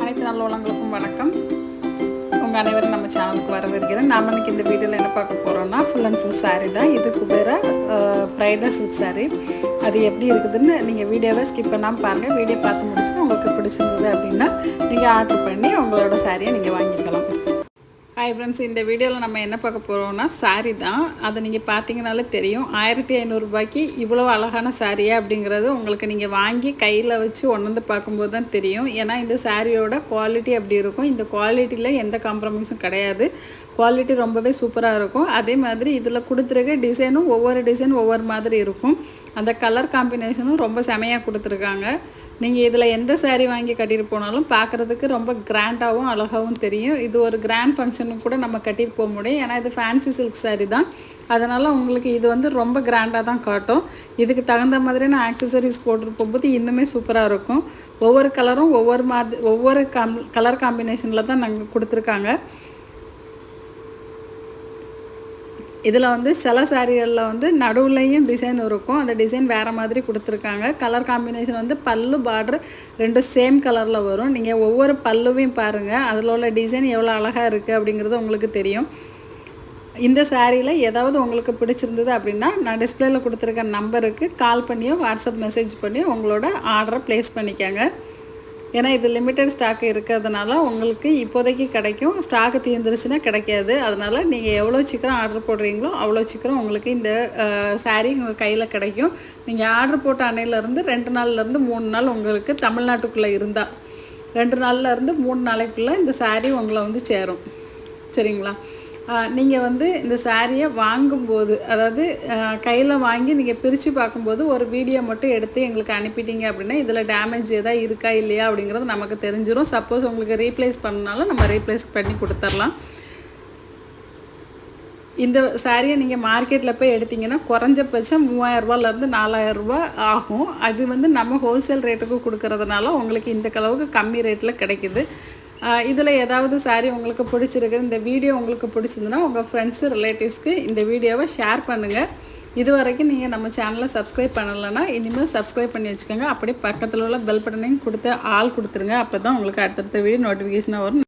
அனைத்து நல்லுள்ளங்களுக்கும் வணக்கம். உங்கள் அனைவரும் நம்ம சேனலுக்கு வரவேற்கிறேன். நாம் இன்னைக்கு இந்த வீடியோவில் என்ன பார்க்க போகிறோம்னா ஃபுல் அண்ட் ஃபுல் சாரீ தான். இது குபேரா ப்ரைடல் சில்க் சாரீ. அது எப்படி இருக்குதுன்னு நீங்கள் வீடியோவை ஸ்கிப் பண்ணாமல் பாருங்கள். வீடியோ பார்த்து முடிச்சுட்டு உங்களுக்கு பிடிச்சிருந்தது அப்படின்னா நீங்கள் ஆர்டர் பண்ணி உங்களோட சாரியை நீங்கள் வாங்கிக்கலாம். ஹாய் ஃப்ரெண்ட்ஸ், இந்த வீடியோவில் நம்ம என்ன பார்க்க போகிறோம்னா சாரீ தான். அதை நீங்கள் பார்த்தீங்கனாலே தெரியும். 1500 ரூபாய்க்கு இவ்வளோ அழகான சாரியா அப்படிங்கிறது உங்களுக்கு நீங்கள் வாங்கி கையில் வச்சு ஒன்று பார்க்கும்போது தான் தெரியும். ஏன்னா இந்த சாரியோட குவாலிட்டி அப்படி இருக்கும். இந்த குவாலிட்டியில் எந்த காம்ப்ரமைஸும் கிடையாது. குவாலிட்டி ரொம்பவே சூப்பராக இருக்கும். அதே மாதிரி இதில் கொடுத்துருக்க டிசைனும் ஒவ்வொரு டிசைன் ஒவ்வொரு மாதிரி இருக்கும். அந்த கலர் காம்பினேஷனும் ரொம்ப செமையாக கொடுத்துருக்காங்க. நீங்கள் இதில் எந்த சாரீ வாங்கி கட்டிட்டு போனாலும் பார்க்குறதுக்கு ரொம்ப கிராண்டாகவும் அழகாகவும் தெரியும். இது ஒரு கிராண்ட் ஃபங்க்ஷனுக்கு கூட நம்ம கட்டிட்டு போக முடியும். ஏன்னா இது ஃபேன்சி சில்க் சாரீ தான். அதனால் உங்களுக்கு இது வந்து ரொம்ப கிராண்டாக தான் காட்டும். இதுக்கு தகுந்த மாதிரியான ஆக்சசரிஸ் போட்டுட்டு போகும்போது இன்னுமே சூப்பராக இருக்கும். ஒவ்வொரு கலரும் ஒவ்வொரு கலர் காம்பினேஷனில் தான் நாங்கள் கொடுத்துருக்காங்க. இதில் வந்து சில சாரிகளில் வந்து நடுவுலையும் டிசைன் இருக்கும். அந்த டிசைன் வேறு மாதிரி கொடுத்துருக்காங்க. கலர் காம்பினேஷன் வந்து பல்லு பார்டர் ரெண்டும் சேம் கலரில் வரும். நீங்கள் ஒவ்வொரு பல்லுவையும் பாருங்கள், அதில் உள்ள டிசைன் எவ்வளோ அழகாக இருக்குது அப்படிங்கிறது உங்களுக்கு தெரியும். இந்த சாரியில் ஏதாவது உங்களுக்கு பிடிச்சிருந்தது அப்படின்னா நான் டிஸ்பிளேயில் கொடுத்துருக்க நம்பருக்கு கால் பண்ணியோ வாட்ஸ்அப் மெசேஜ் பண்ணியோ உங்களோட ஆர்டரை ப்ளேஸ் பண்ணிக்கோங்க. ஏன்னா இது லிமிட்டட் ஸ்டாக் இருக்கிறதுனால உங்களுக்கு இப்போதைக்கு கிடைக்கும். ஸ்டாக்கு தீர்ந்துருச்சுன்னா கிடைக்காது. அதனால் நீங்கள் எவ்வளோ சீக்கிரம் ஆர்டர் போடுறீங்களோ அவ்வளோ சீக்கிரம் உங்களுக்கு இந்த சாரீ உங்கள் கையில் கிடைக்கும். நீங்கள் ஆர்டர் போட்ட அன்னையிலேருந்து 2 நாள்லேருந்து 3 நாள் உங்களுக்கு தமிழ்நாட்டுக்குள்ளே இருந்தால் 2 நாள்லேருந்து 3 நாளைக்குள்ளே இந்த சாரீ உங்களை வந்து சேரும். சரிங்களா? நீங்கள் வந்து இந்த சாரியை வாங்கும்போது, அதாவது கையில் வாங்கி நீங்கள் பிரித்து பார்க்கும்போது ஒரு வீடியோ மட்டும் எடுத்து எங்களுக்கு அனுப்பிட்டீங்க அப்படின்னா இதில் டேமேஜ் எதாவது இருக்கா இல்லையா அப்படிங்கிறது நமக்கு தெரிஞ்சிடும். சப்போஸ் உங்களுக்கு ரீப்ளேஸ் பண்ணனாலும் நம்ம ரீப்ளேஸ் பண்ணி கொடுத்துர்லாம். இந்த சாரியை நீங்கள் மார்க்கெட்டில் போய் எடுத்திங்கன்னா குறைஞ்சபட்சம் 3000 ரூபாயிலேருந்து 4000 ரூபா ஆகும். அது வந்து நம்ம ஹோல்சேல் ரேட்டுக்கு கொடுக்கறதுனால உங்களுக்கு இந்த அளவுக்கு கம்மி ரேட்டில் கிடைக்குது. இதில் ஏதாவது சாரீ உங்களுக்கு பிடிச்சிருக்கு, இந்த வீடியோ உங்களுக்கு பிடிச்சிருந்துன்னா உங்கள் ஃப்ரெண்ட்ஸு ரிலேட்டிவ்ஸ்க்கு இந்த வீடியோவை ஷேர் பண்ணுங்கள். இது வரைக்கும் நீங்கள் நம்ம சேனலை சப்ஸ்கிரைப் பண்ணலைன்னா இனிமேல் சப்ஸ்கிரைப் பண்ணி வச்சுக்கோங்க. அப்படியே பக்கத்தில் உள்ள பெல் பட்டனையும் கொடுத்து ஆள் கொடுத்துருங்க. அப்போ தான் உங்களுக்கு அடுத்தடுத்த வீடியோ நோட்டிஃபிகேஷனாக வரும்.